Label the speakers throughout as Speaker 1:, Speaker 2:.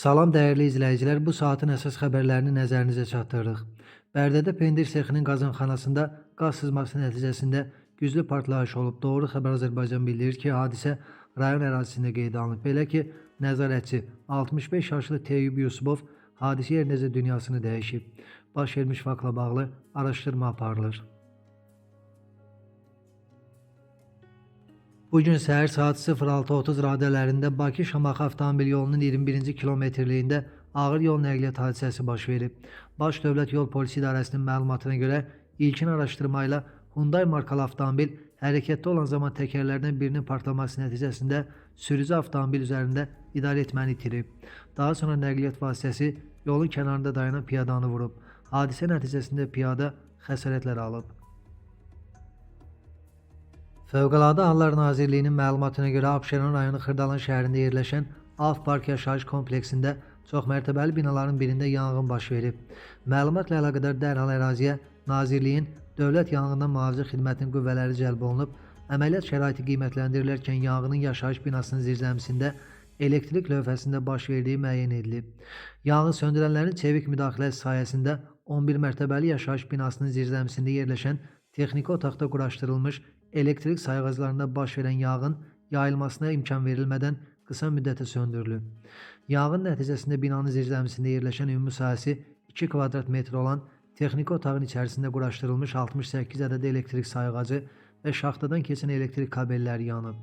Speaker 1: Salam dəyərli izləyicilər, bu saatin əsas xəbərlərini nəzərinizə çatdırırıq. Bərdədə pendir sexinin qazanxanasında qaz sızması nəticəsində güclü partlayış olub. Doğru Xəbər Azərbaycan bildirir ki, hadisə rayon ərazisində qeydə alınıb. Belə ki, nəzarətçi 65 yaşlı Teyyub Yusubov hadisə yerindəcə dünyasını dəyişib. Baş vermiş faktla bağlı araşdırma aparılır. Bugün səhər saat 06:30 radələrində Bakı-Şamaxı avtomobil yolunun 21-ci kilometrliyində ağır yol nəqliyyat hadisəsi baş verib. Baş Dövlət Yol Polisi İdarəsinin məlumatına görə ilkin araşdırma ilə Hyundai markalı avtomobil hərəkətdə olan zaman təkərlərdən birinin partlaması nəticəsində sürücü avtomobil üzərində idarəetməni itirib. Daha sonra nəqliyyat vasitəsi yolun kənarında dayanan piyadanı vurub. Hadisə nəticəsində piyada xəsarətlər alıb. Fövqəladə Hallar Nazirliyinin məlumatına görə Abşeron rayonu Xırdalan şəhərində yerləşən Alf Park yaşayış kompleksində çoxmərtəbəli binaların birində yanğın baş verib. Məlumatla əlaqədar dərhal əraziyə Nazirliyin Dövlət Yanğından Mühafizə Xidmətinin qüvvələri cəlb olunub, əməliyyat şəraiti qiymətləndirilərkən yanğının yaşayış binasının zirzəmisində elektrik lövhəsində baş verdiyi müəyyən edilib. Yanğın söndürənlərin çevik müdaxiləsi sayəsində 11 mərtəbəli yaşayış binasının zirzəmisində yerləşən texniki otaqda quraşdırılmış elektrik sayğaclarında baş verən yanğın yayılmasına imkan verilmədən qısa müddətə söndürülüb. Yanğın nəticəsində binanın zirzəmisində yerləşən ümumi sahəsi 2 kvadrat metr olan texniki otağın içərisində quraşdırılmış 68 ədəd elektrik sayğacı və şaxtadan keçən elektrik kabelləri yanıb.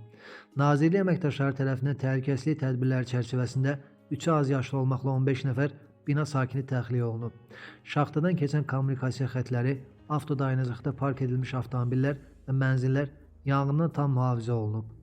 Speaker 1: Nazirlik əməkdaşları tərəfindən təhlükəsizlik tədbirləri çərçivəsində 3-ü az yaşlı olmaqla 15 nəfər bina sakini təxliyə olunub. Şaxtadan keçən kommunikasiya xətləri, avtodayanacaqda park edilmiş avtomobillər və mənzillər yanğından tam mühafizə olunub.